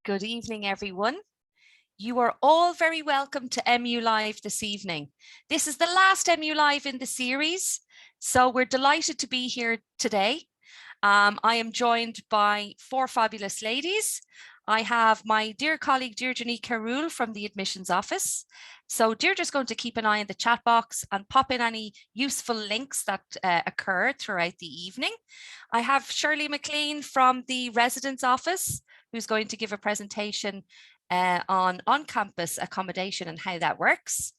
Good evening, everyone. You are all very welcome to MU Live this evening. This is the last MU Live in the series, so we're delighted to be here today. I am joined by four fabulous ladies. I have my dear colleague, Deirdre Carroll from the admissions office. So Deirdre's going to keep an eye on the chat box and pop in any useful links that occur throughout the evening. I have Shirley McLean from the residence office, who's going to give a presentation on-campus accommodation and how that works.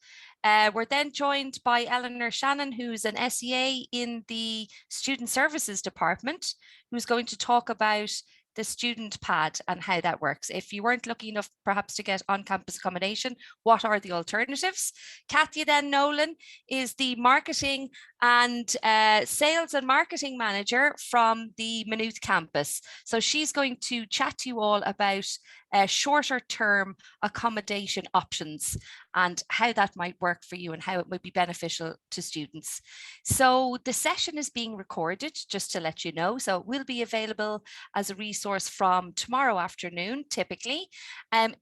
We're then joined by Eleanor Shannon, who's an SEA in the Student Services Department, who's going to talk about the student pad and how that works. If you weren't lucky enough perhaps to get on-campus accommodation, what are the alternatives? Katya then Nolan is the marketing and sales and marketing manager from the Maynooth campus. So she's going to chat to you all about shorter term accommodation options and how that might work for you and how it might be beneficial to students. So the session is being recorded, just to let you know. So it will be available as a resource from tomorrow afternoon, typically.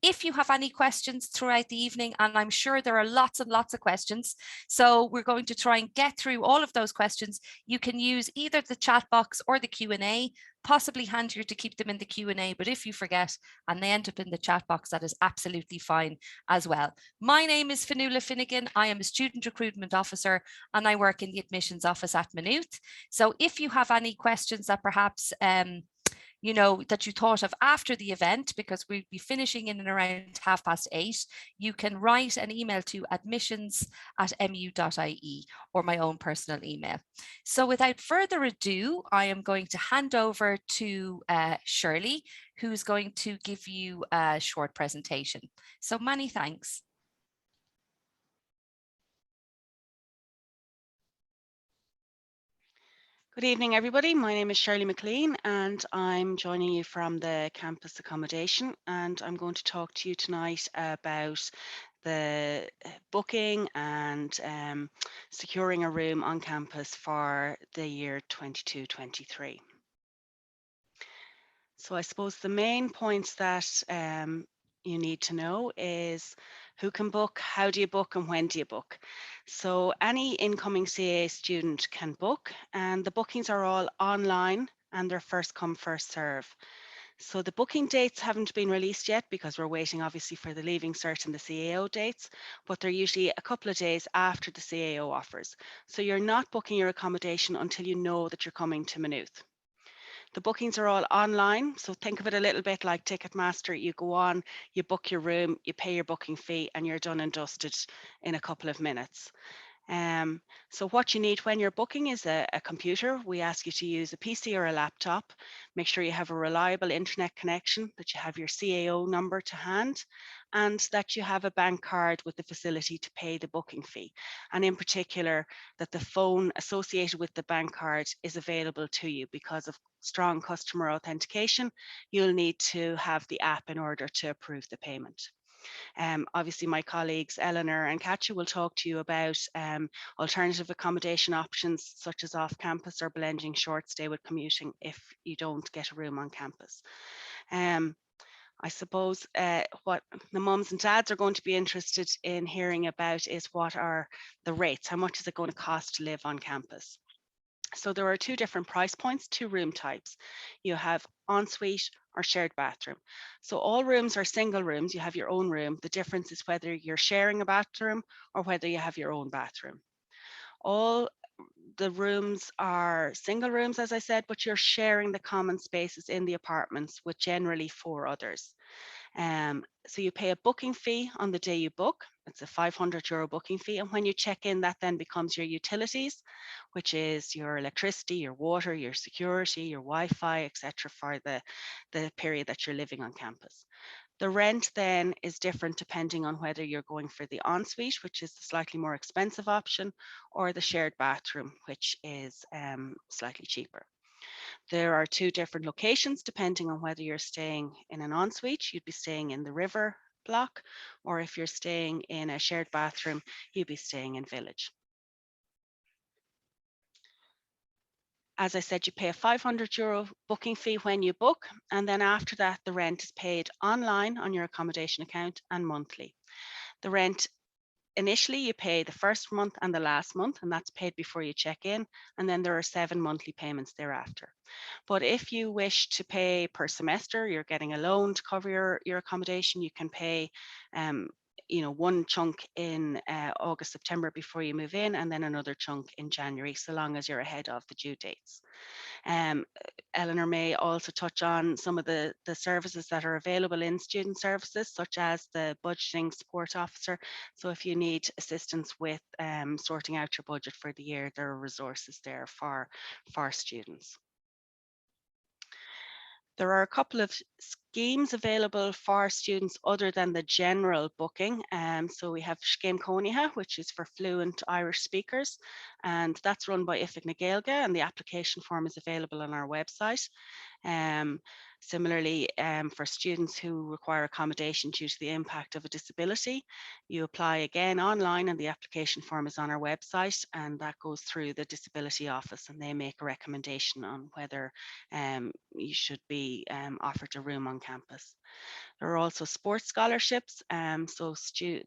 If you have any questions throughout the evening, and I'm sure there are lots and lots of questions, so we're going to try and get through all of those questions. You can use either the chat box or the Q&A. Possibly handier to keep them in the Q&A, but if you forget and they end up in the chat box, that is absolutely fine as well. My name is Fionnuala Finnegan. I am a student recruitment officer and I work in the admissions office at Maynooth. So if you have any questions that perhaps that you thought of after the event, because we'll be finishing in and around 8:30, you can write an email to admissions@mu.ie or my own personal email. So without further ado, I am going to hand over to Shirley, who's going to give you a short presentation. So many thanks. Good evening, everybody. My name is Shirley McLean and I'm joining you from the campus accommodation, and I'm going to talk to you tonight about the booking and securing a room on campus for the year 22-23. So I suppose the main points that you need to know is who can book, how do you book, and when do you book. So any incoming CA student can book, and the bookings are all online and they're first come, first serve. So the booking dates haven't been released yet because we're waiting obviously for the Leaving Cert and the CAO dates, but they're usually a couple of days after the CAO offers. So you're not booking your accommodation until you know that you're coming to Maynooth. The bookings are all online, so think of it a little bit like Ticketmaster. You go on, you book your room, you pay your booking fee, and you're done and dusted in a couple of minutes. So what you need when you're booking is a computer. We ask you to use a PC or a laptop. Make sure you have a reliable internet connection, that you have your CAO number to hand, and that you have a bank card with the facility to pay the booking fee. And in particular, that the phone associated with the bank card is available to you. Because of strong customer authentication, you'll need to have the app in order to approve the payment. Obviously, my colleagues Eleanor and Katja will talk to you about alternative accommodation options such as off campus or blending short stay with commuting if you don't get a room on campus. I suppose what the mums and dads are going to be interested in hearing about is what are the rates, how much is it going to cost to live on campus. So there are two different price points, two room types. You have ensuite or shared bathroom. So all rooms are single rooms, you have your own room. The difference is whether you're sharing a bathroom or whether you have your own bathroom. All the rooms are single rooms, as I said, but you're sharing the common spaces in the apartments with generally 4 others. So you pay a booking fee on the day you book. It's a €500 booking fee. And when you check in, that then becomes your utilities, which is your electricity, your water, your security, your Wi-Fi, etc., for the period that you're living on campus. The rent then is different depending on whether you're going for the ensuite, which is the slightly more expensive option, or the shared bathroom, which is slightly cheaper. There are 2 different locations depending on whether you're staying in an ensuite, you'd be staying in the river block, or if you're staying in a shared bathroom, you'd be staying in village. As I said, you pay a €500 booking fee when you book, and then after that, the rent is paid online on your accommodation account and monthly. The rent, initially you pay the first month and the last month, and that's paid before you check in, and then there are 7 monthly payments thereafter. But if you wish to pay per semester, you're getting a loan to cover your accommodation, you can pay one chunk in August, September before you move in, and then another chunk in January, so long as you're ahead of the due dates. Eleanor may also touch on some of the services that are available in student services, such as the budgeting support officer. So if you need assistance with sorting out your budget for the year, there are resources there for students. There are a couple of schemes available for students other than the general booking. So we have Scéim Cónaithe, which is for fluent Irish speakers, and that's run by Ifig na Gaeilge, and the application form is available on our website. Similarly, for students who require accommodation due to the impact of a disability, you apply again online, and the application form is on our website, and that goes through the disability office, and they make a recommendation on whether you should be offered a room on campus. There are also sports scholarships. So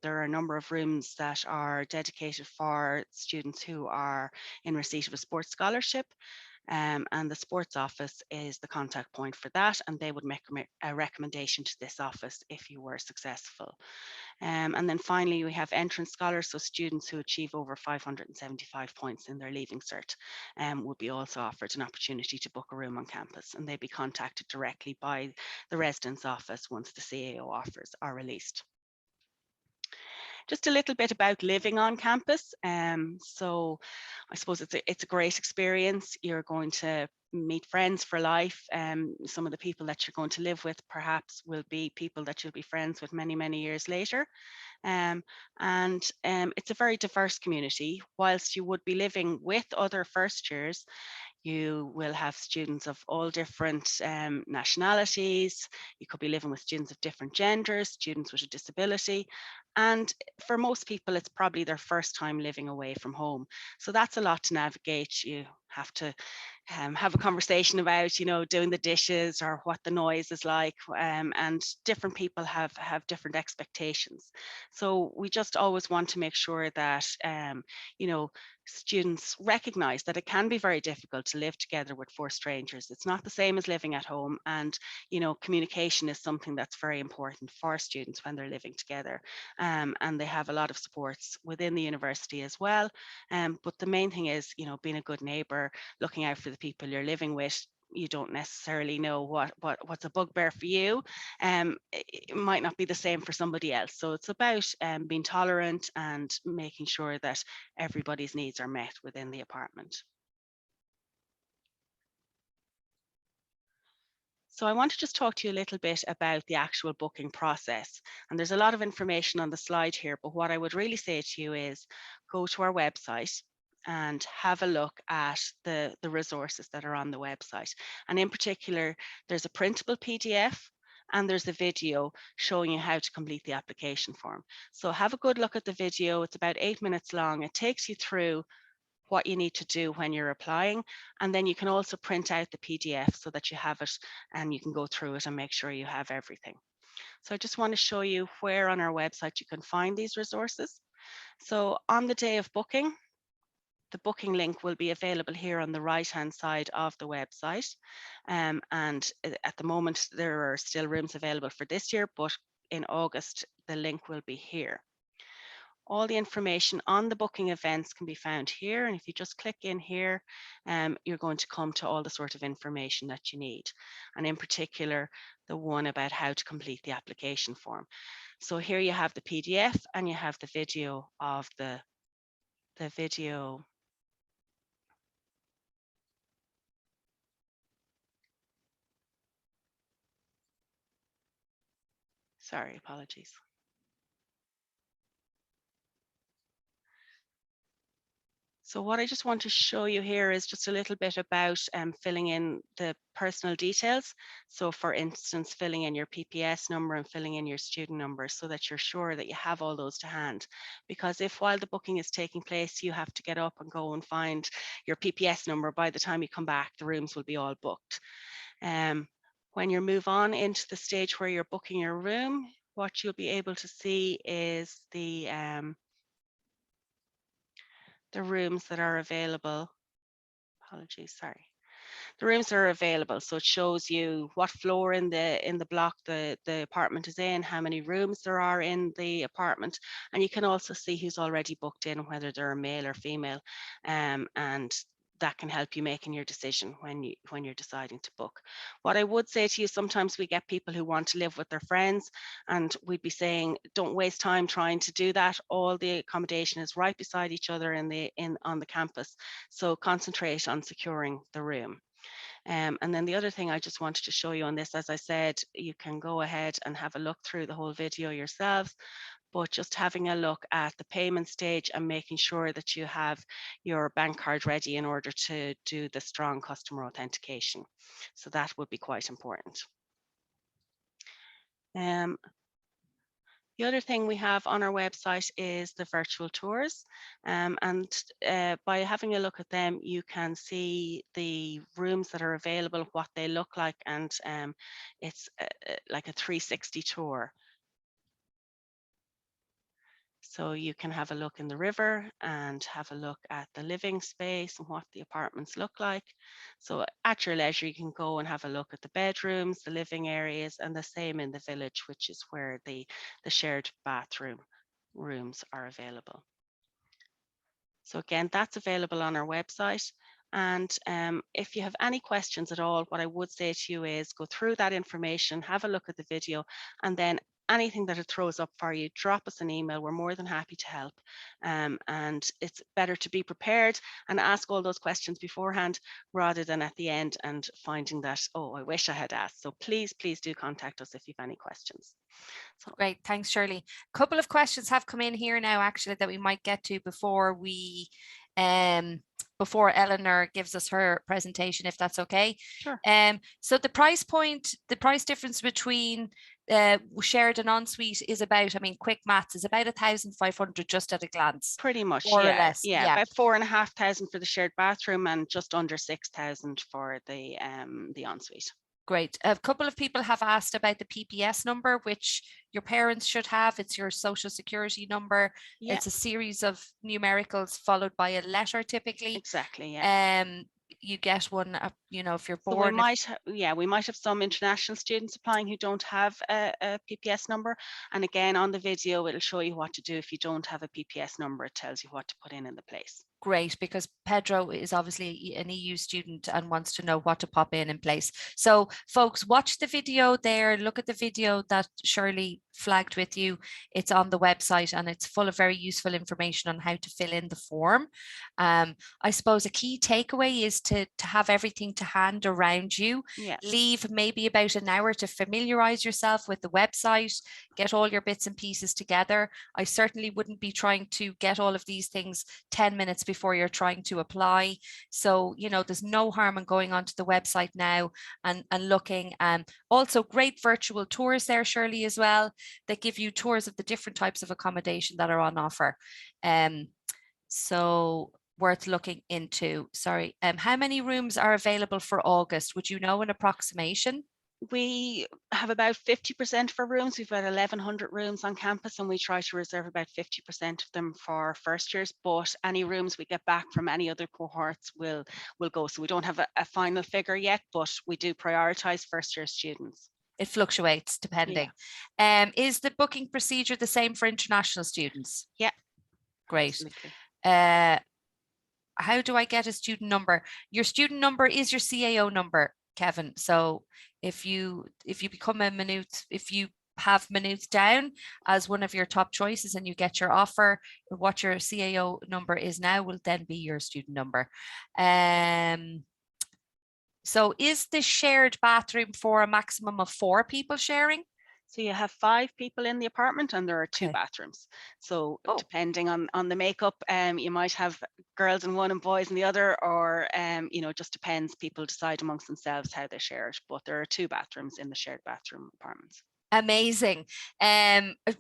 there are a number of rooms that are dedicated for students who are in receipt of a sports scholarship. And the sports office is the contact point for that, and they would make a recommendation to this office if you were successful. And then finally, we have entrance scholars, so students who achieve over 575 points in their Leaving Cert would be also offered an opportunity to book a room on campus, and they'd be contacted directly by the residence office once the CAO offers are released. Just a little bit about living on campus. So I suppose it's a great experience. You're going to meet friends for life. Some of the people that you're going to live with perhaps will be people that you'll be friends with many, many years later. It's a very diverse community. Whilst you would be living with other first years, you will have students of all different nationalities. You could be living with students of different genders, students with a disability. And for most people, it's probably their first time living away from home. So that's a lot to navigate. You have to have a conversation about, doing the dishes or what the noise is like. And different people have different expectations. So we just always want to make sure that, students recognize that it can be very difficult to live together with 4 strangers. It's not the same as living at home, and communication is something that's very important for students when they're living together, and they have a lot of supports within the university as well. But the main thing is being a good neighbor, looking out for the people you're living with. You don't necessarily know what's a bugbear for you. It might not be the same for somebody else. So it's about being tolerant and making sure that everybody's needs are met within the apartment. So I want to just talk to you a little bit about the actual booking process. And there's a lot of information on the slide here, but what I would really say to you is go to our website and have a look at the resources that are on the website. And in particular, there's a printable PDF and there's a video showing you how to complete the application form. So have a good look at the video. It's about 8 minutes long. It takes you through what you need to do when you're applying. And then you can also print out the PDF so that you have it and you can go through it and make sure you have everything. So I just want to show you where on our website you can find these resources. So on the day of booking, the booking link will be available here on the right-hand side of the website. And at the moment, there are still rooms available for this year, but in August, the link will be here. All the information on the booking events can be found here. And if you just click in here, you're going to come to all the sort of information that you need. And in particular, the one about how to complete the application form. So here you have the PDF and you have the video of the video. Sorry, apologies. So what I just want to show you here is just a little bit about filling in the personal details. So for instance, filling in your PPS number and filling in your student number so that you're sure that you have all those to hand. Because if while the booking is taking place, you have to get up and go and find your PPS number, by the time you come back, the rooms will be all booked. When you move on into the stage where you're booking your room, what you'll be able to see is the rooms that are available. Apologies, sorry. The rooms are available, so it shows you what floor in the block the apartment is in, how many rooms there are in the apartment, and you can also see who's already booked in, whether they're a male or female, and that can help you making your decision when you're deciding to book. What I would say to you, sometimes we get people who want to live with their friends, and we'd be saying, don't waste time trying to do that. All the accommodation is right beside each other on the campus, so concentrate on securing the room. And then the other thing I just wanted to show you on this, as I said, you can go ahead and have a look through the whole video yourselves, but just having a look at the payment stage and making sure that you have your bank card ready in order to do the strong customer authentication. So that would be quite important. The other thing we have on our website is the virtual tours, and by having a look at them, you can see the rooms that are available, what they look like, and it's like a 360 tour. So you can have a look in the river and have a look at the living space and what the apartments look like. So at your leisure, you can go and have a look at the bedrooms, the living areas, and the same in the village, which is where the shared bathroom rooms are available. So again, that's available on our website. And if you have any questions at all, what I would say to you is go through that information, have a look at the video, and then anything that it throws up for you, drop us an email. We're more than happy to help. And it's better to be prepared and ask all those questions beforehand rather than at the end and finding that, oh, I wish I had asked. So please, please do contact us if you have any questions. So. Great, thanks, Shirley. A couple of questions have come in here now, actually, that we might get to before before Eleanor gives us her presentation, if that's okay. Sure. So the price difference between shared and ensuite is about, I mean, quick maths, is about 1,500 just at a glance. Pretty much, more yeah. or less. Yeah, about 4,500 for the shared bathroom and just under 6,000 for the ensuite. Great. A couple of people have asked about the PPS number, which your parents should have. It's your social security number. Yeah. It's a series of numericals followed by a letter typically. Exactly, yeah. You get one, you know, if you're born. So we might have some international students applying who don't have a PPS number. And again, on the video, it'll show you what to do if you don't have a PPS number. It tells you what to put in the place. Great, because Pedro is obviously an EU student and wants to know what to pop in place. So folks, watch the video there, look at the video that Shirley flagged with you. It's on the website and it's full of very useful information on how to fill in the form. I suppose a key takeaway is to have everything to hand around you. Yeah. Leave maybe about an hour to familiarize yourself with the website, get all your bits and pieces together. I certainly wouldn't be trying to get all of these things 10 minutes before you're trying to apply. So, you know, there's no harm in going onto the website now and looking. Also great virtual tours there, Shirley, as well, that give you tours of the different types of accommodation that are on offer. So worth looking into. Sorry, how many rooms are available for August? Would you know an approximation? We have about 50% of our rooms. We've got 1,100 rooms on campus and we try to reserve about 50% of them for first years, but any rooms we get back from any other cohorts will go. So we don't have a final figure yet, but we do prioritize first year students. It fluctuates depending. Yeah. Is the booking procedure the same for international students? Yeah. Great. How do I get a student number? Your student number is your CAO number, Kevin. So if you become a Maynooth, if you have Maynooth down as one of your top choices and you get your offer, what your CAO number is now will then be your student number. So is the shared bathroom for a maximum of 4 people sharing? So you have 5 people in the apartment and there are 2 Okay. bathrooms. So Oh. depending on the makeup, you might have girls in one and boys in the other, or just depends. People decide amongst themselves how they share it. But there are 2 bathrooms in the shared bathroom apartments. Amazing.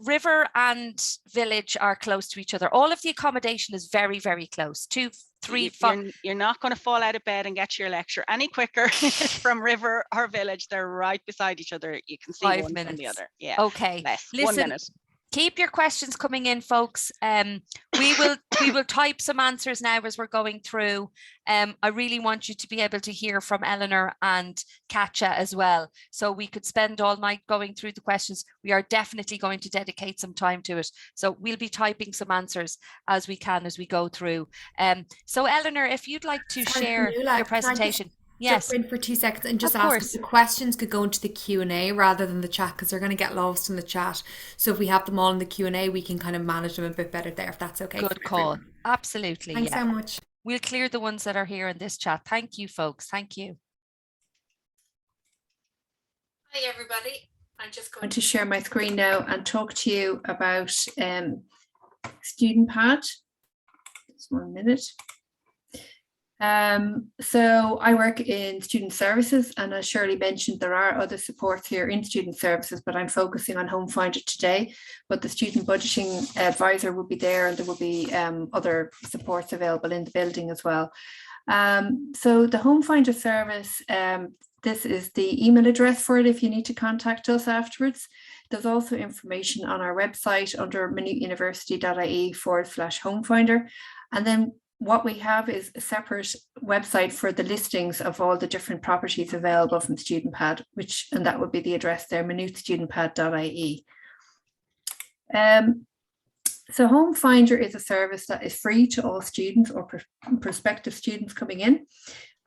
River and village are close to each other. All of the accommodation is very, very close. 2, 3, 4. You're not going to fall out of bed and get to your lecture any quicker from river or village. They're right beside each other. You can see 5 one minutes from the other. Yeah. Okay. Less. Listen, 1 minute. Keep your questions coming in, folks. We will type some answers now as we're going through. I really want you to be able to hear from Eleanor and Katja as well. So we could spend all night going through the questions. We are definitely going to dedicate some time to it. So we'll be typing some answers as we can as we go through. So Eleanor, if you'd like to share your presentation. Yes. Jump in for 2 seconds and just Of ask course. if the questions could go into the Q&A rather than the chat, because they're going to get lost in the chat. So if we have them all in the Q&A, we can kind of manage them a bit better there, if that's okay. Good call. Absolutely. Thanks so much. We'll clear the ones that are here in this chat. Thank you, folks. Thank you. Hi, everybody. I'm just going to share my screen now and talk to you about Student Pad. Just 1 minute. So I work in student services, and as Shirley mentioned, there are other supports here in student services, but I'm focusing on Home Finder today. But the student budgeting advisor will be there, and there will be other supports available in the building as well. So the Home Finder service, this is the email address for it if you need to contact us afterwards. There's also information on our website under maynoothuniversity.ie/homefinder. And then what we have is a separate website for the listings of all the different properties available from Student Pad, and that would be the address there, maynoothstudentpad.ie. So Home Finder is a service that is free to all students or prospective students coming in.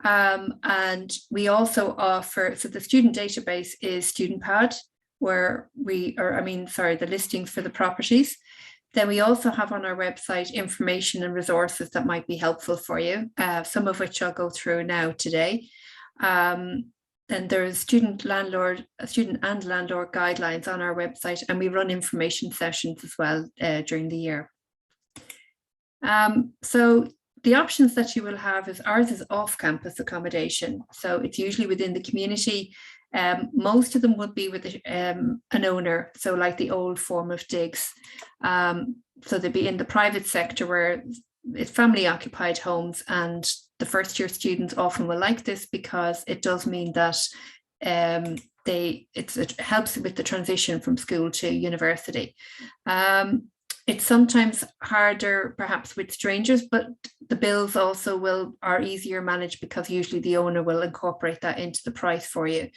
And we also offer, so the student database is Student Pad, the listings for the properties. Then we also have on our website information and resources that might be helpful for you, some of which I'll go through now today. Then there's student and landlord guidelines on our website, and we run information sessions as well during the year. So the options that you will have is ours is off-campus accommodation. So it's usually within the community. Most of them would be with an owner, so like the old form of digs. So they'd be in the private sector where it's family occupied homes, and the first year students often will like this because it does mean that it helps with the transition from school to university. It's sometimes harder perhaps with strangers, but the bills also are easier managed because usually the owner will incorporate that into the price for you.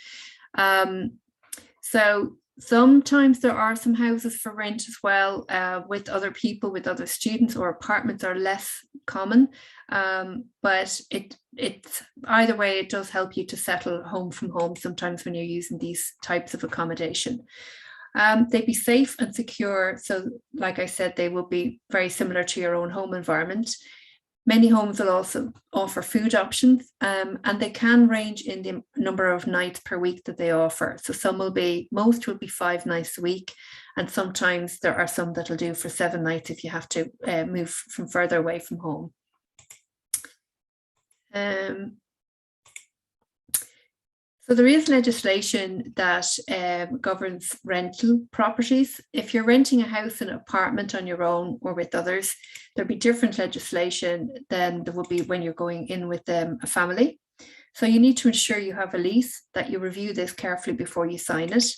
So sometimes there are some houses for rent as well, with other people, with other students, or apartments are less common. But it's either way, it does help you to settle home from home sometimes when you're using these types of accommodation. They'd be safe and secure. So like I said, they will be very similar to your own home environment. Many homes will also offer food options, and they can range in the number of nights per week that they offer. So most will be 5 nights a week, and sometimes there are some that'll do for 7 nights if you have to move from further away from home. So there is legislation that governs rental properties. If you're renting a house and an apartment on your own or with others, there'll be different legislation than there will be when you're going in with a family. So you need to ensure you have a lease, that you review this carefully before you sign it.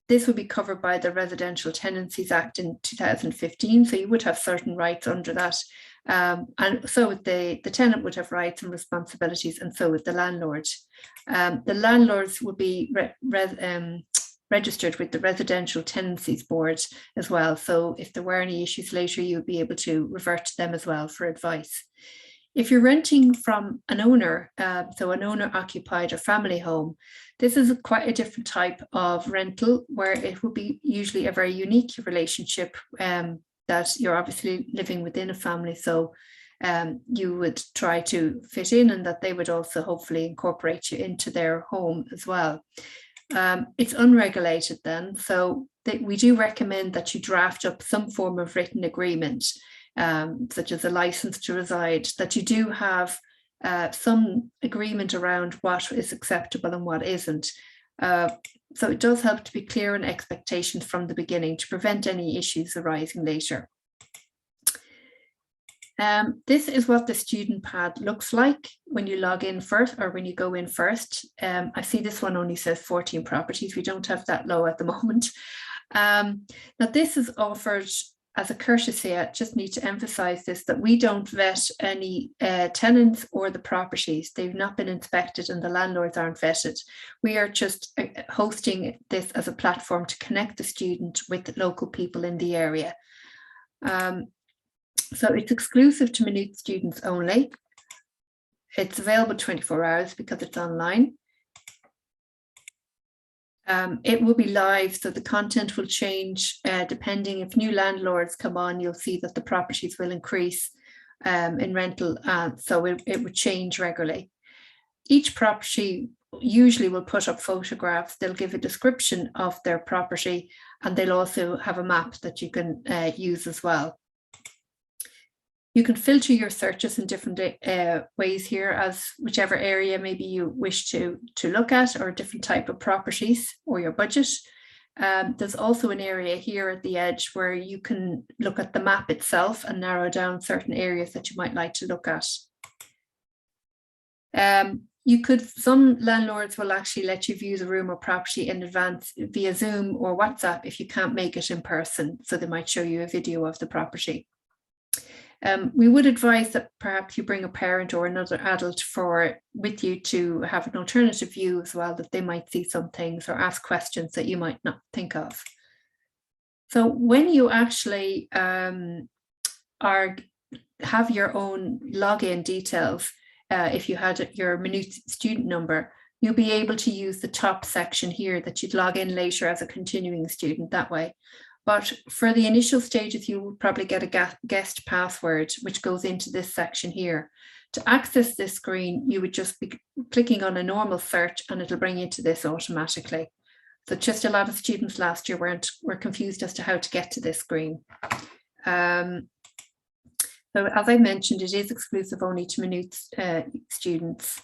This will be covered by the Residential Tenancies Act in 2015, so you would have certain rights under that. And so would the tenant would have rights and responsibilities, and so would the landlord. The landlords would be registered with the Residential Tenancies Board as well. So if there were any issues later, you would be able to revert to them as well for advice. If you're renting from an owner, so an owner occupied or family home, this is quite a different type of rental where it will be usually a very unique relationship, that you're obviously living within a family. So you would try to fit in, and that they would also hopefully incorporate you into their home as well. It's unregulated then, so we do recommend that you draft up some form of written agreement, such as a license to reside, that you do have some agreement around what is acceptable and what isn't. So it does help to be clear on expectations from the beginning to prevent any issues arising later. This is what the student pad looks like when you log in first, or when you go in first. I see this one only says 14 properties. We don't have that low at the moment. Now this is offered as a courtesy. I just need to emphasize this, that we don't vet any tenants or the properties. They've not been inspected and the landlords aren't vetted. We are just hosting this as a platform to connect the student with the local people in the area. So it's exclusive to Maynooth students only. It's available 24 hours because it's online. It will be live, so the content will change depending. If new landlords come on, you'll see that the properties will increase in rental, so it would change regularly. Each property usually will put up photographs. They'll give a description of their property, and they'll also have a map that you can use as well. You can filter your searches in different ways here, as whichever area maybe you wish to look at, or a different type of properties, or your budget. There's also an area here at the edge where you can look at the map itself and narrow down certain areas that you might like to look at. Some landlords will actually let you view the room or property in advance via Zoom or WhatsApp if you can't make it in person. So they might show you a video of the property. We would advise that perhaps you bring a parent or another adult with you to have an alternative view as well, that they might see some things or ask questions that you might not think of. So when you actually have your own login details, if you had your Maynooth student number, you'll be able to use the top section here that you'd log in later as a continuing student that way. But for the initial stages, you will probably get a guest password, which goes into this section here. To access this screen, you would just be clicking on a normal search and it'll bring you to this automatically. So just a lot of students last year were confused as to how to get to this screen. So as I mentioned, it is exclusive only to Maynooth students.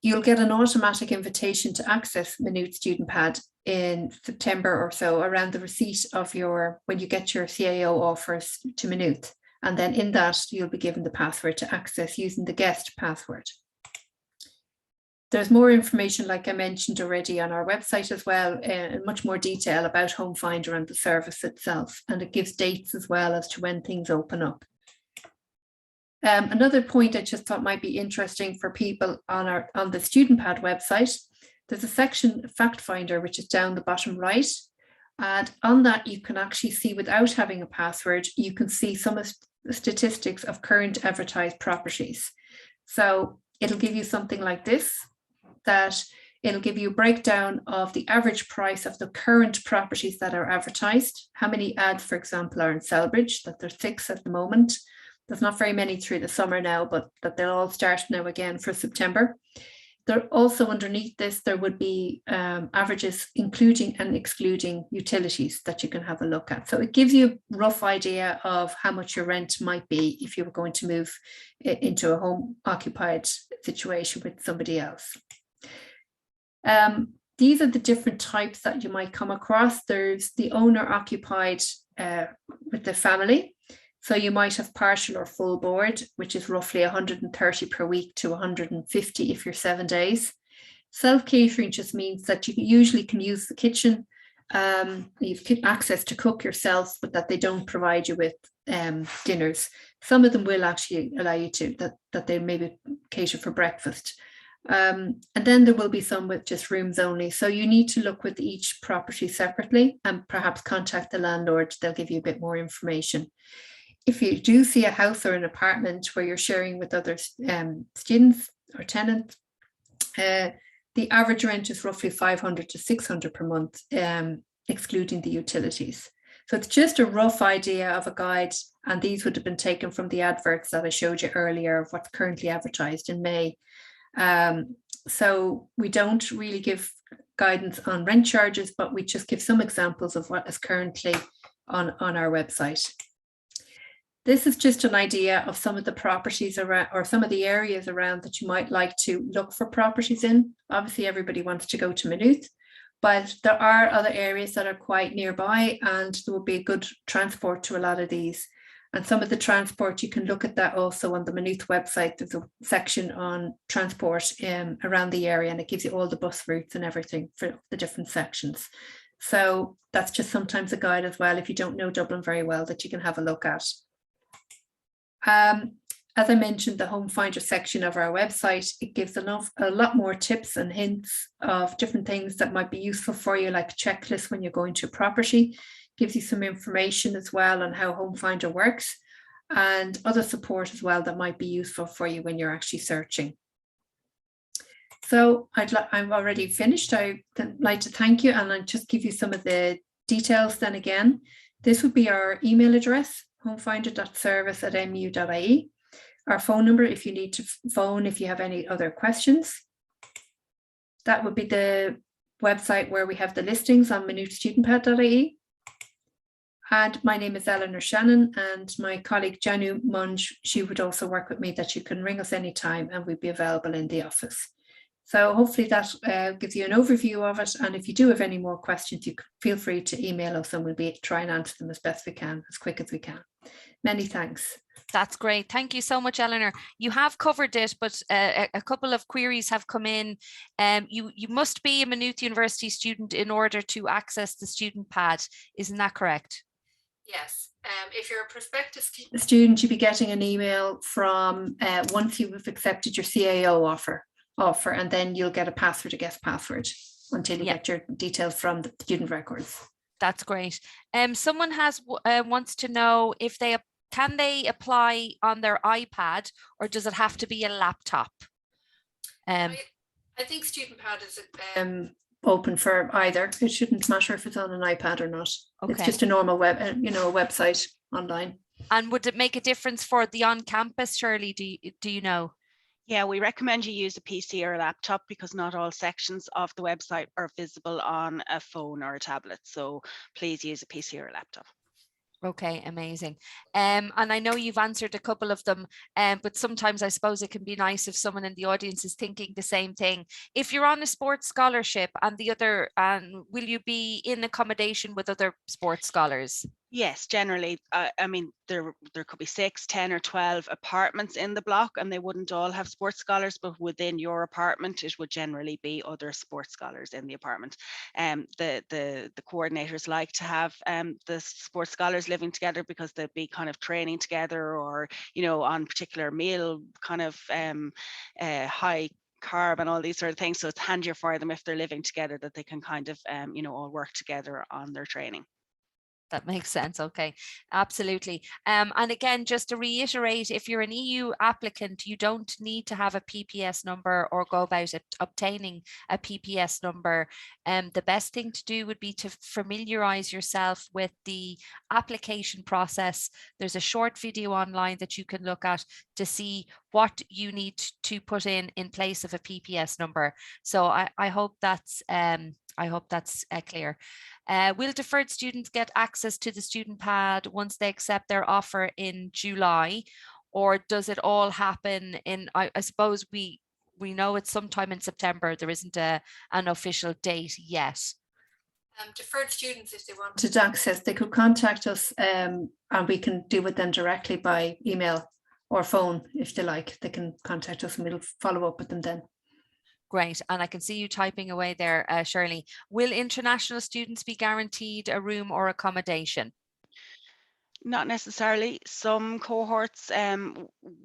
You'll get an automatic invitation to access Maynooth Student Pad in September or so, around the receipt of when you get your CAO offers to Maynooth. And then in that, you'll be given the password to access using the guest password. There's more information, like I mentioned already, on our website as well, in much more detail about Home Finder and the service itself. And it gives dates as well as to when things open up. Another point I just thought might be interesting for people on the Student Pad website, there's a section, Fact Finder, which is down the bottom right. And on that, you can actually see, without having a password, you can see some of the statistics of current advertised properties. So it'll give you something like this, that it'll give you a breakdown of the average price of the current properties that are advertised. How many ads, for example, are in Selbridge, that there's 6 at the moment. There's not very many through the summer now, but that they'll all start now again for September. There also, underneath this, there would be averages including and excluding utilities that you can have a look at. So it gives you a rough idea of how much your rent might be if you were going to move into a home occupied situation with somebody else. These are the different types that you might come across. There's the owner occupied with the family. So you might have partial or full board, which is roughly 130 per week to 150 if you're 7 days. Self-catering just means that you usually can use the kitchen. You've access to cook yourself, but that they don't provide you with dinners. Some of them will actually allow you to, that they maybe cater for breakfast. And then there will be some with just rooms only. So you need to look with each property separately and perhaps contact the landlord. They'll give you a bit more information. If you do see a house or an apartment where you're sharing with other students or tenants, the average rent is roughly 500 to 600 per month, excluding the utilities. So it's just a rough idea of a guide, and these would have been taken from the adverts that I showed you earlier of what's currently advertised in May. So we don't really give guidance on rent charges, but we just give some examples of what is currently on our website. This is just an idea of some of the properties around, or some of the areas around that you might like to look for properties in. Obviously, everybody wants to go to Maynooth, but there are other areas that are quite nearby, and there will be a good transport to a lot of these. And some of the transport, you can look at that also on the Maynooth website. There's a section on transport around the area, and it gives you all the bus routes and everything for the different sections. So that's just sometimes a guide as well, if you don't know Dublin very well, that you can have a look at. As I mentioned, the Home Finder section of our website, it gives a lot more tips and hints of different things that might be useful for you, like checklists when you're going to a property. Gives you some information as well on how Home Finder works, and other support as well that might be useful for you when you're actually searching. So I'm already finished. I'd like to thank you, and I'll just give you some of the details then again. This would be our email address, homefinder.service@mu.ie. Our phone number if you need to phone if you have any other questions. That would be the website where we have the listings on maynoothstudentpad.ie. And my name is Eleanor Shannon, and my colleague Janu Munge, she would also work with me, that you can ring us anytime and we'd be available in the office. So hopefully that gives you an overview of it. And if you do have any more questions, you can feel free to email us, and we'll try and answer them as best we can, as quick as we can. Many thanks. That's great. Thank you so much, Eleanor. You have covered it, but a couple of queries have come in. You must be a Maynooth University student in order to access the student pad. Isn't that correct? Yes. If you're a prospective student, you'll be getting an email from once you've accepted your CAO offer, and then you'll get a password, a guest password, until you get your details from the student records. That's great. Someone wants to know if can they apply on their iPad, or does it have to be a laptop? I think student pad is open for either. It shouldn't matter if it's on an iPad or not. Okay. It's just a normal website online. And would it make a difference for the on-campus, Shirley? Do you know? Yeah, we recommend you use a PC or a laptop, because not all sections of the website are visible on a phone or a tablet. So please use a PC or a laptop. Okay, amazing. And I know you've answered a couple of them, but sometimes I suppose it can be nice if someone in the audience is thinking the same thing. If you're on a sports scholarship will you be in accommodation with other sports scholars? Yes, generally. I mean, there could be 6, 10 or 12 apartments in the block, and they wouldn't all have sports scholars, but within your apartment, it would generally be other sports scholars in the apartment. The coordinators like to have the sports scholars living together, because they'd be kind of training together, or, on particular meal kind of high carb and all these sort of things. So it's handier for them if they're living together, that they can kind of, all work together on their training. That makes sense. Okay, absolutely. And again, just to reiterate, if you're an EU applicant, you don't need to have a PPS number or go about obtaining a PPS number. The best thing to do would be to familiarize yourself with the application process. There's a short video online that you can look at to see what you need to put in place of a PPS number. So I hope that's clear. Will deferred students get access to the student pad once they accept their offer in July, or does it all happen in, I suppose we know it's sometime in September. There isn't an official date yet. Deferred students, if they wanted access, they could contact us, and we can deal with them directly by email or phone if they like. They can contact us and we'll follow up with them then. Great. And I can see you typing away there, Shirley. Will international students be guaranteed a room or accommodation? Not necessarily. Some cohorts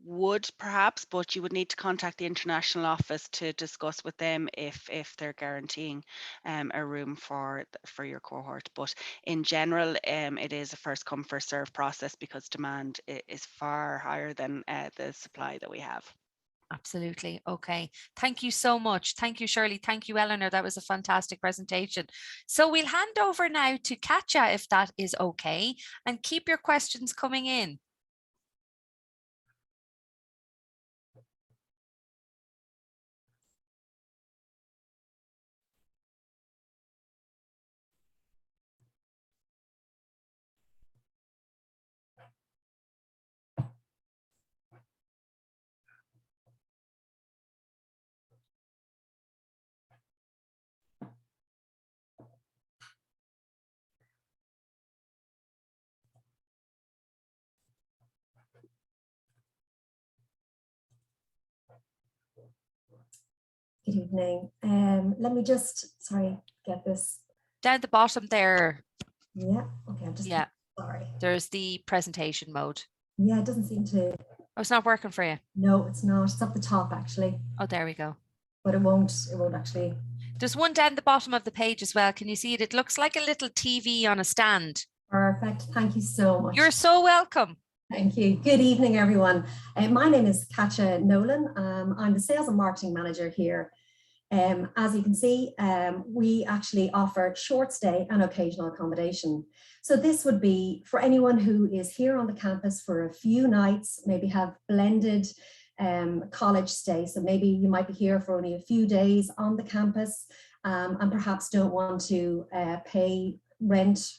would perhaps, but you would need to contact the international office to discuss with them if they're guaranteeing a room for your cohort. But in general, it is a first come first serve process, because demand is far higher than the supply that we have. Absolutely. Okay. Thank you so much. Thank you, Shirley. Thank you, Eleanor. That was a fantastic presentation. So we'll hand over now to Katja, if that is okay, and keep your questions coming in. Good evening. Let me just, sorry, get this. Down the bottom there. Yeah, okay, I'm just, sorry. There's the presentation mode. Yeah, it doesn't seem to. Oh, it's not working for you? No, it's not. It's up the top actually. Oh, there we go. But it won't actually. There's one down the bottom of the page as well. Can you see it? It looks like a little TV on a stand. Perfect. Thank you so much. You're so welcome. Thank you. Good evening, everyone. My name is Katja Nolan. I'm the Sales and Marketing Manager here. As you can see, we actually offer short stay and occasional accommodation. So this would be for anyone who is here on the campus for a few nights, maybe have blended college stay. So maybe you might be here for only a few days on the campus and perhaps don't want to pay rent,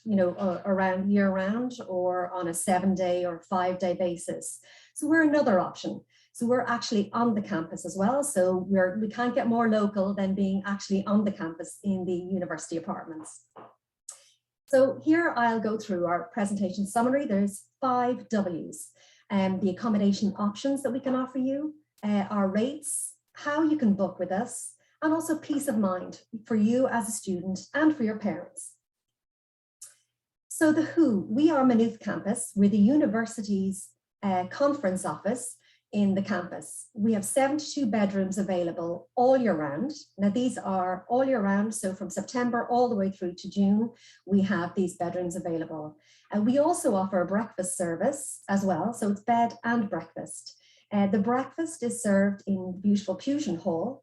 around year round or on a 7-day or 5-day basis. So we're another option. So we're actually on the campus as well. So we can't get more local than being actually on the campus in the university apartments. So here I'll go through our presentation summary. There's 5 W's. The accommodation options that we can offer you, our rates, how you can book with us, and also peace of mind for you as a student and for your parents. So the who, we are Maynooth campus. We're the university's conference office in the campus. We have 72 bedrooms available all year round. Now these are all year round, so from September all the way through to June, we have these bedrooms available. And we also offer a breakfast service as well, so it's bed and breakfast. The breakfast is served in the beautiful Puget Hall,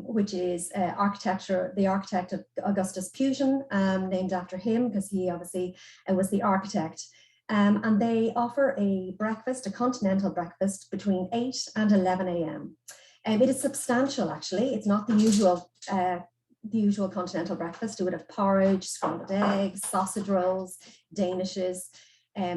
which is the architect of Augustus Puget, named after him because he obviously was the architect. And they offer a breakfast, a continental breakfast between 8 and 11 a.m. It is substantial actually. It's not the usual continental breakfast. It would have porridge, scrambled eggs, sausage rolls, danishes.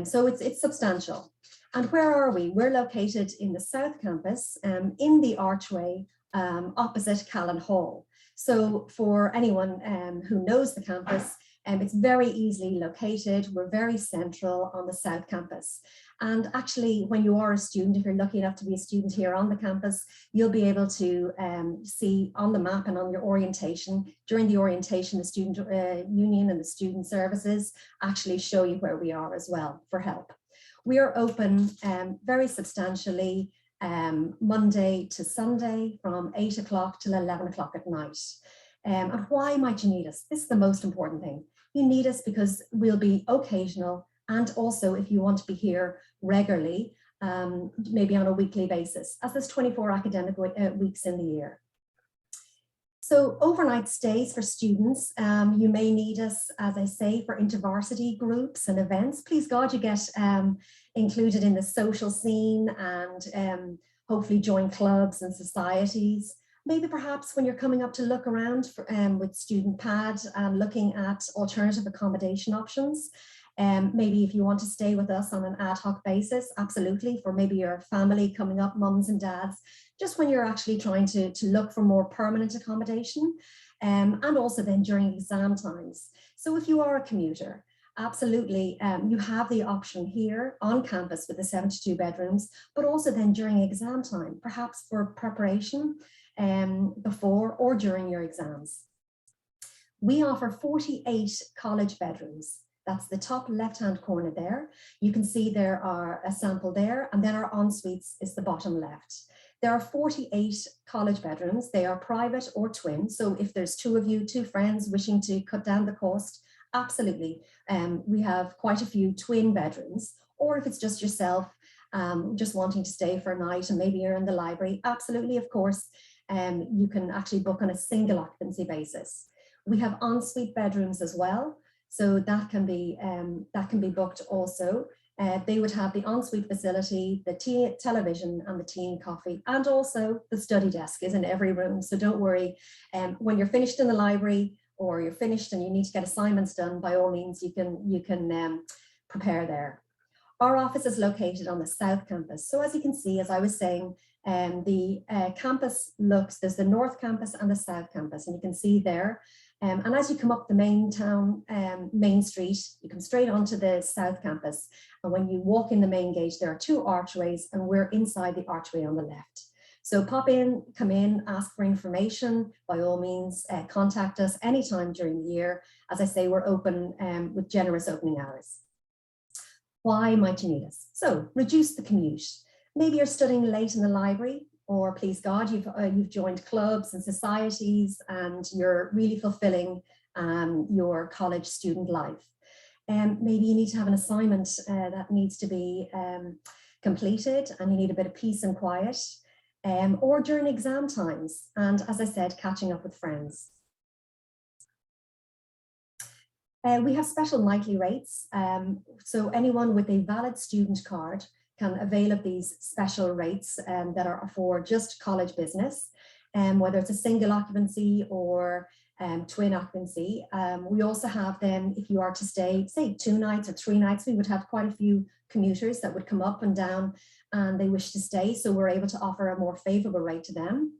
So it's substantial. And where are we? We're located in the South Campus, in the archway opposite Callan Hall. So for anyone who knows the campus, it's very easily located. We're very central on the South Campus. And actually, when you are a student, if you're lucky enough to be a student here on the campus, you'll be able to see on the map and on your orientation, during the orientation, the student union and the student services actually show you where we are as well for help. We are open very substantially Monday to Sunday from 8 o'clock till 11 o'clock at night. And why might you need us? This is the most important thing. You need us because we'll be occasional, and also if you want to be here regularly, maybe on a weekly basis, as there's 24 academic weeks in the year. So overnight stays for students, you may need us, as I say, for intervarsity groups and events. Please God, you get included in the social scene and hopefully join clubs and societies. Maybe perhaps when you're coming up to look around for, with Student Pad and looking at alternative accommodation options. Maybe if you want to stay with us on an ad hoc basis, absolutely, for maybe your family coming up, mums and dads, just when you're actually trying to look for more permanent accommodation, and also then during exam times. So if you are a commuter, absolutely, you have the option here on campus with the 72 bedrooms, but also then during exam time, perhaps for preparation before or during your exams. We offer 48 college bedrooms. That's the top left-hand corner there. You can see there are a sample there, and then our en-suites is the bottom left. There are 48 college bedrooms. They are private or twin. So if there's 2 of you, 2 friends wishing to cut down the cost, absolutely. We have quite a few twin bedrooms, or if it's just yourself, just wanting to stay for a night and maybe you're in the library, absolutely, of course, you can actually book on a single occupancy basis. We have ensuite bedrooms as well, so that can be booked also. They would have the ensuite facility, the television and the tea and coffee, and also the study desk is in every room. So don't worry, when you're finished in the library or you're finished and you need to get assignments done, by all means, you can prepare there. Our office is located on the South Campus. So as you can see, as I was saying, the campus there's the North Campus and the South Campus, and you can see there. And as you come up the main street, you come straight onto the South Campus. And when you walk in the main gate, there are 2 archways, and we're inside the archway on the left. So pop in, come in, ask for information. By all means, contact us anytime during the year. As I say, we're open with generous opening hours. Why might you need us? So reduce the commute. Maybe you're studying late in the library, or please God, you've joined clubs and societies and you're really fulfilling your college student life. Maybe you need to have an assignment that needs to be completed and you need a bit of peace and quiet, or during exam times. And as I said, catching up with friends. We have special nightly rates. So anyone with a valid student card can avail of these special rates that are for just college business, whether it's a single occupancy or twin occupancy. We also have them if you are to stay, say 2 nights or 3 nights. We would have quite a few commuters that would come up and down and they wish to stay. So we're able to offer a more favorable rate to them.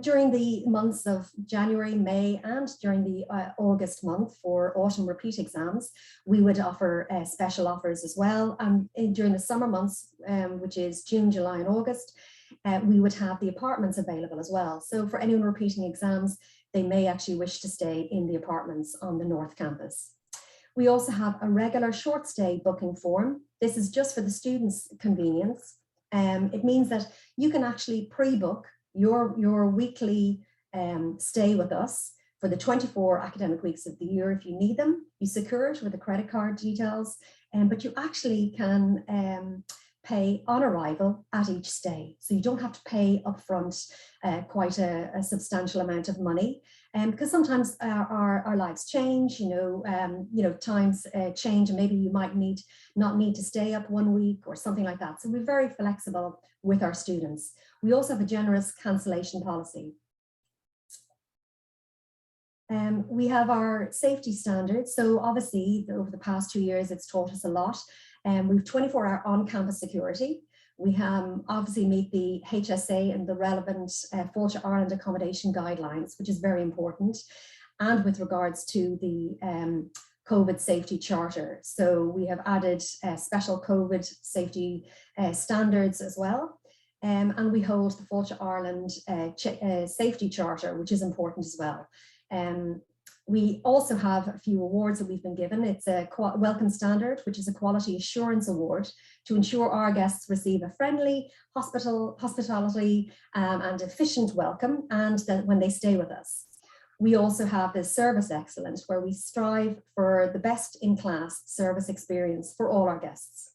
During the months of January, May, and during the August month for autumn repeat exams, we would offer special offers as well. During the summer months, which is June, July, and August, we would have the apartments available as well. So for anyone repeating exams, they may actually wish to stay in the apartments on the North Campus. We also have a regular short stay booking form. This is just for the students' convenience. It means that you can actually pre-book your weekly stay with us for the 24 academic weeks of the year. If you need them, you secure it with the credit card details, but you actually can pay on arrival at each stay. So you don't have to pay upfront quite a substantial amount of money, because sometimes our lives change, times change, and maybe you might not need to stay up 1 week or something like that. So we're very flexible with our students. We also have a generous cancellation policy. We have our safety standards. So obviously over the past 2 years, it's taught us a lot. We've 24-hour on-campus security. We obviously meet the HSA and the relevant Fáilte Ireland accommodation guidelines, which is very important. And with regards to the COVID safety charter. So we have added special COVID safety standards as well. And we hold the Fáilte Ireland safety charter, which is important as well. We also have a few awards that we've been given. It's a Welcome Standard, which is a Quality Assurance Award to ensure our guests receive a friendly hospitality and efficient welcome, and that when they stay with us. We also have the Service Excellence, where we strive for the best in class service experience for all our guests.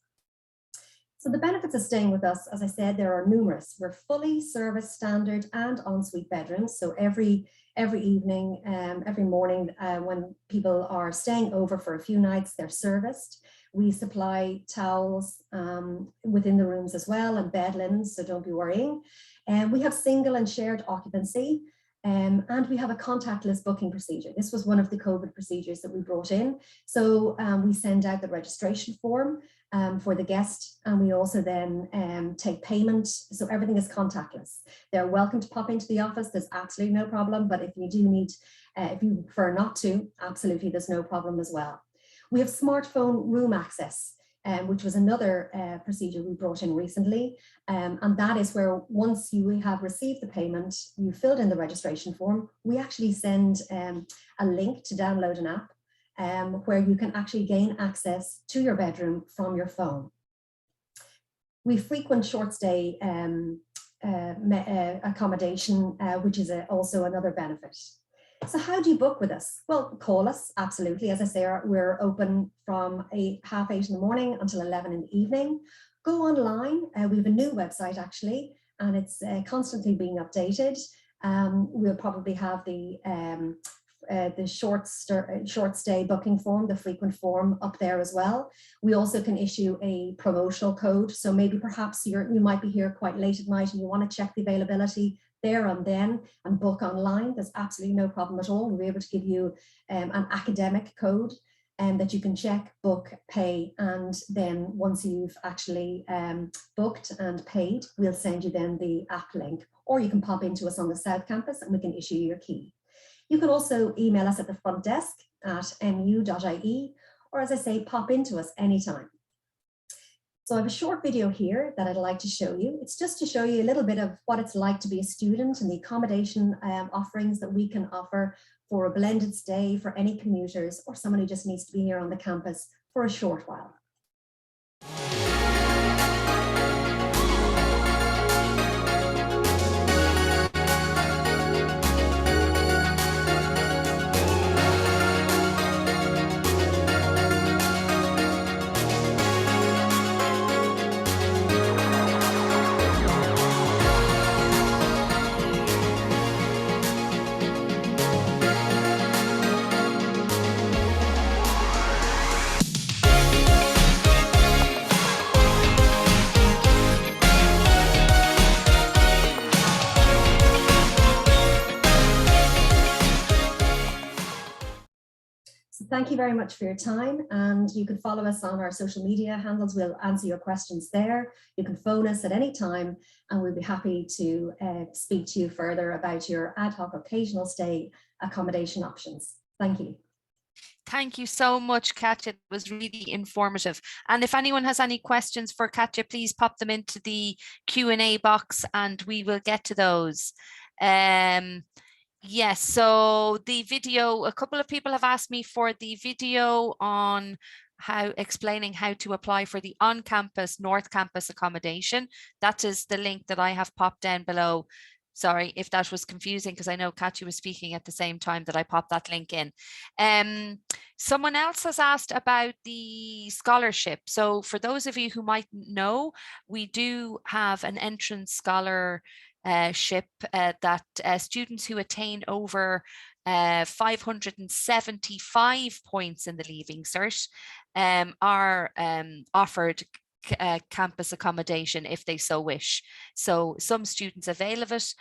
So the benefits of staying with us, as I said, there are numerous. We're fully service standard and ensuite bedrooms. So every evening, every morning, when people are staying over for a few nights, they're serviced. We supply towels within the rooms as well, and bed linens, so don't be worrying. And we have single and shared occupancy. And we have a contactless booking procedure. This was one of the COVID procedures that we brought in. So we send out the registration form for the guest, and we also then take payment. So everything is contactless. They're welcome to pop into the office. There's absolutely no problem. But if you do need, if you prefer not to, absolutely, there's no problem as well. We have smartphone room access, which was another procedure we brought in recently. And that is where once you have received the payment, you filled in the registration form, we actually send a link to download an app where you can actually gain access to your bedroom from your phone. We frequent short stay accommodation, which is also another benefit. So how do you book with us? Well, call us, absolutely. As I say, we're open from 8:30 in the morning until 11 in the evening. Go online. We have a new website actually, and it's constantly being updated. We'll probably have the short stay booking form, the frequent form up there as well. We also can issue a promotional code. So maybe perhaps you might be here quite late at night and you want to check the availability there and then and book online. There's absolutely no problem at all. We'll be able to give you an academic code that you can check, book, pay, and then once you've actually booked and paid, we'll send you then the app link, or you can pop into us on the South Campus and we can issue you your key. You can also email us at the front desk at mu.ie, or as I say, pop into us anytime. So I have a short video here that I'd like to show you. It's just to show you a little bit of what it's like to be a student and the accommodation offerings that we can offer for a blended stay for any commuters or someone who just needs to be here on the campus for a short while. So thank you very much for your time, and you can follow us on our social media handles. We'll answer your questions there. You can phone us at any time and we'll be happy to speak to you further about your ad hoc occasional stay accommodation options. Thank you. Thank you so much, Katja. It was really informative. And if anyone has any questions for Katja, please pop them into the Q&A box and we will get to those. Yes, so the video, a couple of people have asked me for the video on explaining how to apply for the on-campus North Campus accommodation. That is the link that I have popped down below. Sorry if that was confusing, because I know Katja was speaking at the same time that I popped that link in. Someone else has asked about the scholarship. So for those of you who might know, we do have an entrance scholarship that students who attain over 575 points in the Leaving Cert are offered campus accommodation if they so wish. So some students avail of it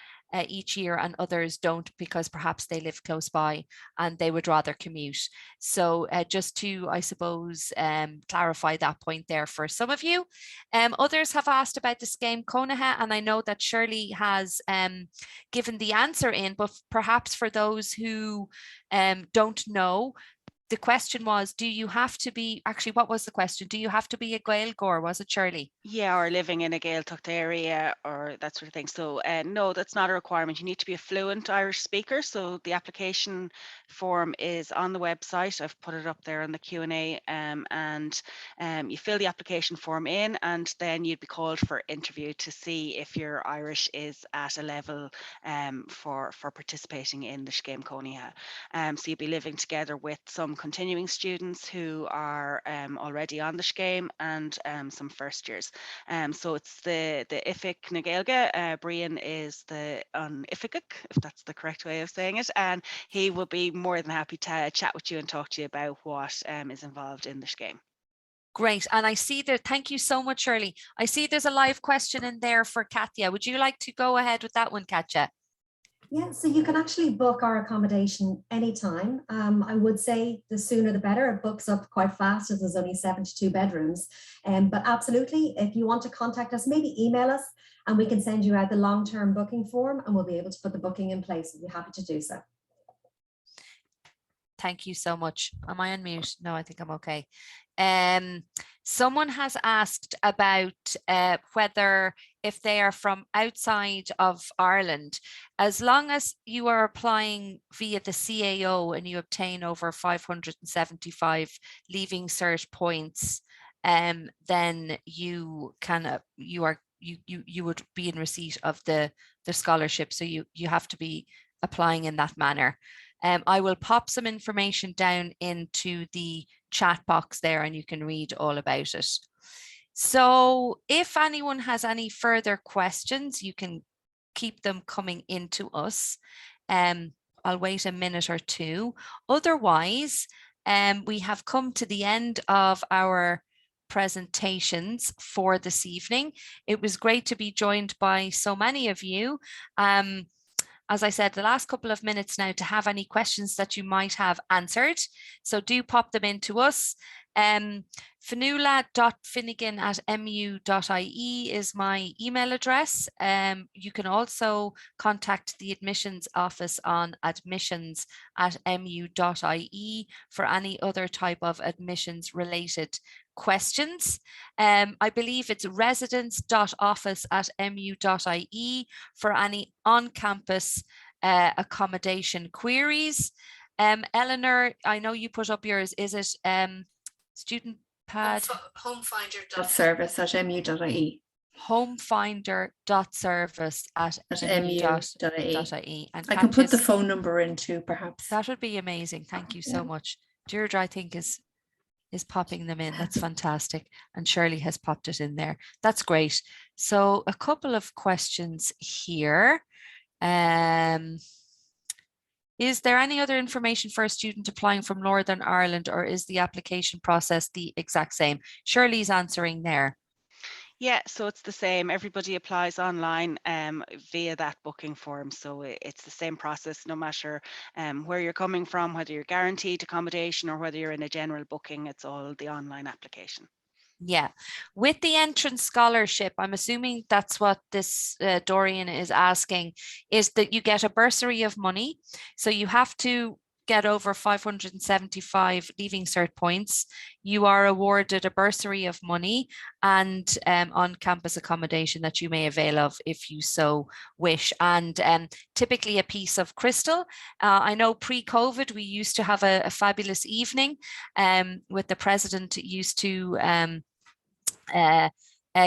each year and others don't, because perhaps they live close by and they would rather commute. So just to, I suppose, clarify that point there for some of you. Others have asked about the Scéim Cónaithe, and I know that Shirley has given the answer in, but perhaps for those who don't know, the question was, do you have to be, actually, what was the question? Do you have to be a Gaeilgeoir, was it, Shirley? Yeah, or living in a Gaeltacht area or that sort of thing. So no, that's not a requirement. You need to be a fluent Irish speaker. So the application form is on the website. I've put it up there on the Q&A, and you fill the application form in, and then you'd be called for interview to see if your Irish is at a level for participating in the Scéim Cónaithe. So you'd be living together with some continuing students who are already on the Scéim, and some first years. So it's the Ifig na Gaeilge. Brian is the Ifigig, if that's the correct way of saying it, and he will be more than happy to chat with you and talk to you about what is involved in the Scéim. Great. And I see there, thank you so much, Shirley. I see there's a live question in there for Katja. Would you like to go ahead with that one, Katja? Yeah, so you can actually book our accommodation anytime. I would say the sooner the better. It books up quite fast as there's only 72 bedrooms. But absolutely, if you want to contact us, maybe email us and we can send you out the long-term booking form and we'll be able to put the booking in place. We'll be happy to do so. Thank you so much. Am I on mute? No, I think I'm okay. Someone has asked about whether, if they are from outside of Ireland, as long as you are applying via the CAO and you obtain over 575 Leaving Cert points, then you can you would be in receipt of the scholarship. So you have to be applying in that manner. I will pop some information down into the chat box there and you can read all about it. So if anyone has any further questions, you can keep them coming into us. I'll wait a minute or two. Otherwise, we have come to the end of our presentations for this evening. It was great to be joined by so many of you. As I said, the last couple of minutes now to have any questions that you might have answered. So do pop them into us. Fionnuala.finnegan@mu.ie is my email address. You can also contact the admissions office on admissions@mu.ie for any other type of admissions related questions. I believe it's residence.office@mu.ie for any on-campus accommodation queries. Eleanor, I know you put up yours. Is it student pad? Homefinder.service@mu.ie. Homefinder.service@mu.ie. And I can put the phone number in too, perhaps. That would be amazing. Thank you so much. Deirdre, I think, is popping them in. That's fantastic. And Shirley has popped it in there. That's great. So a couple of questions here. Is there any other information for a student applying from Northern Ireland, or is the application process the exact same? Shirley's answering there. Yeah, so it's the same. Everybody applies online via that booking form. So it's the same process, no matter where you're coming from, whether you're guaranteed accommodation or whether you're in a general booking, it's all the online application. Yeah, with the entrance scholarship, I'm assuming that's what this Dorian is asking, is that you get a bursary of money. So you have to get over 575 Leaving Cert points. You are awarded a bursary of money and on-campus accommodation that you may avail of if you so wish, and typically a piece of crystal. I know pre-COVID we used to have a fabulous evening with the president used to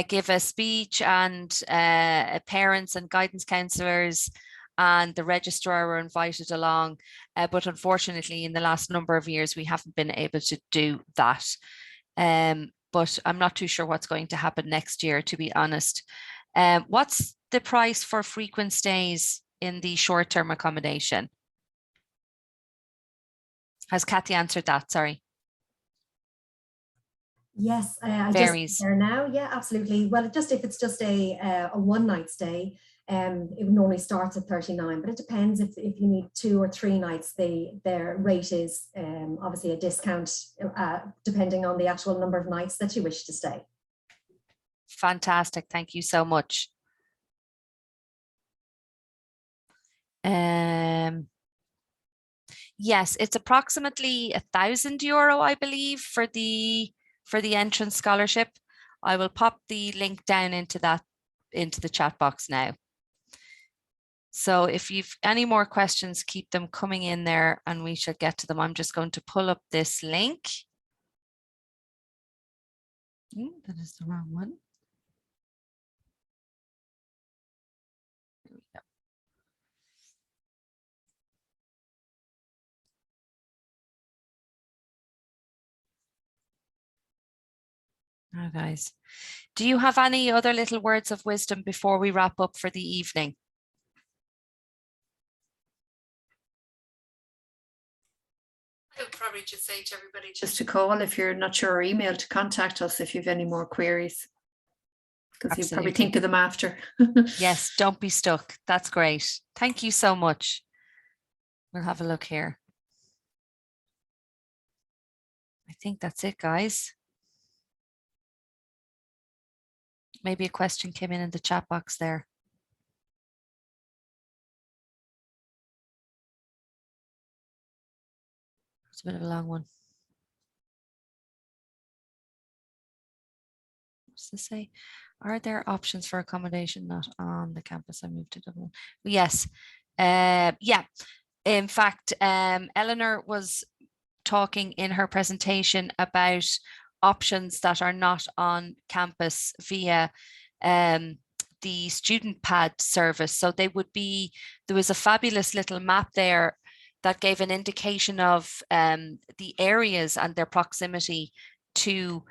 give a speech, and parents and guidance counsellors and the registrar were invited along, but unfortunately in the last number of years we haven't been able to do that. But I'm not too sure what's going to happen next year, to be honest. What's the price for frequent stays in the short-term accommodation? Has Kathy answered that? Sorry. Yes, I Varies. just there now. Yeah, absolutely. Well, if it's just a one-night stay, it normally starts at 39, but it depends if you need 2 or 3 nights. Their rate is obviously a discount depending on the actual number of nights that you wish to stay. Fantastic. Thank you so much. Yes, it's approximately €1,000, I believe, for the entrance scholarship. I will pop the link down into the chat box now. So if you've any more questions, keep them coming in there and we shall get to them. I'm just going to pull up this link. That is the wrong one. There we go. Now, guys, do you have any other little words of wisdom before we wrap up for the evening? I would probably just say to everybody just to call if you're not sure, or email to contact us if you have any more queries, because you'll probably think of them after. Yes, don't be stuck. That's great. Thank you so much. We'll have a look here. I think that's it, guys. Maybe a question came in the chat box there. It's a bit of a long one. What's this say? Are there options for accommodation not on the campus? I moved to Dublin. Yes. Yeah. In fact, Eleanor was talking in her presentation about options that are not on campus via the student pad service. So they would be, there was a fabulous little map there that gave an indication of the areas and their proximity to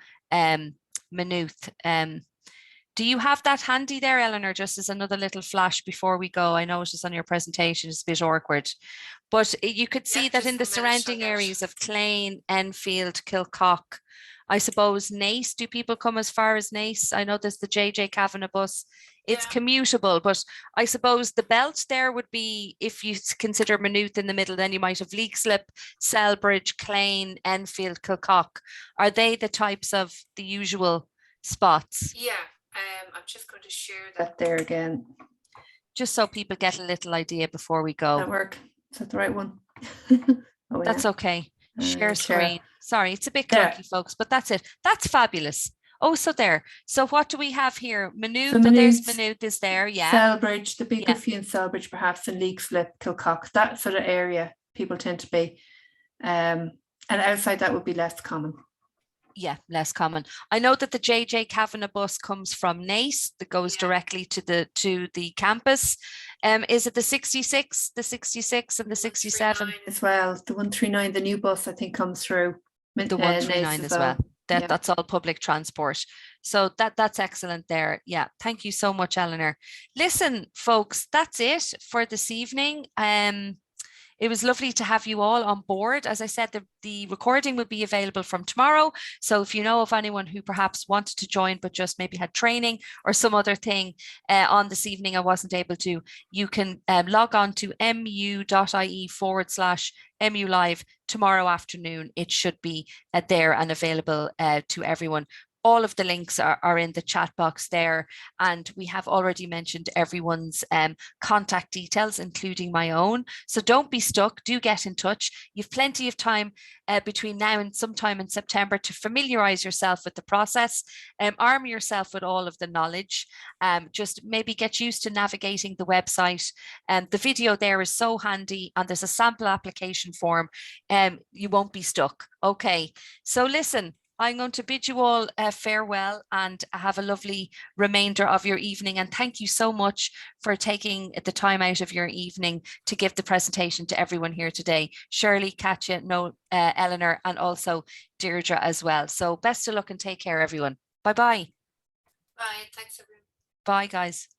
Maynooth. Do you have that handy there, Eleanor, just as another little flash before we go? I know it's just on your presentation, it's a bit awkward, but you could see that in the surrounding areas of Clane, Enfield, Kilcock, I suppose Nace, do people come as far as Nace? I know there's the JJ Kavanagh bus. It's commutable, but I suppose the belt there would be, if you consider Maynooth in the middle, then you might have Leixlip, Selbridge, Clane, Enfield, Kilcock. Are they the types of the usual spots? Yeah, I'm just going to share that there again. Just so people get a little idea before we go. That work? Is that the right one? Oh, that's okay. Share screen. Sorry, it's a bit There. clunky, folks, but that's it. That's fabulous. Oh, so there. So what do we have here? Maynooth, So and there's Maynooth, Maynooth is there, yeah. Selbridge, the big Yeah. good few in Selbridge, perhaps in Leixlip, Kilcock, that sort of area people tend to be. And outside that would be less common. Yeah, less common. I know that the JJ Kavanagh bus comes from Nace that goes directly to the campus. Is it the 66, the 66 and the 67? As well, the 139, the new bus I think comes through. The 139 as well. Yeah. That's all public transport. So that's excellent there. Yeah. Thank you so much, Eleanor. Listen, folks, that's it for this evening. It was lovely to have you all on board. As I said, the recording will be available from tomorrow. So if you know of anyone who perhaps wanted to join, but just maybe had training or some other thing on this evening, I wasn't able to, you can log on to mu.ie/MU Live tomorrow afternoon. It should be there and available to everyone. All of the links are in the chat box there. And we have already mentioned everyone's contact details, including my own. So don't be stuck. Do get in touch. You've plenty of time between now and sometime in September to familiarize yourself with the process, arm yourself with all of the knowledge, just maybe get used to navigating the website. The video there is so handy, and there's a sample application form. You won't be stuck. Okay, so listen, I'm going to bid you all farewell and have a lovely remainder of your evening. And thank you so much for taking the time out of your evening to give the presentation to everyone here today. Shirley, Katja, Eleanor, and also Deirdre as well. So best of luck and take care, everyone. Bye-bye. Bye. Thanks, everyone. Bye, guys.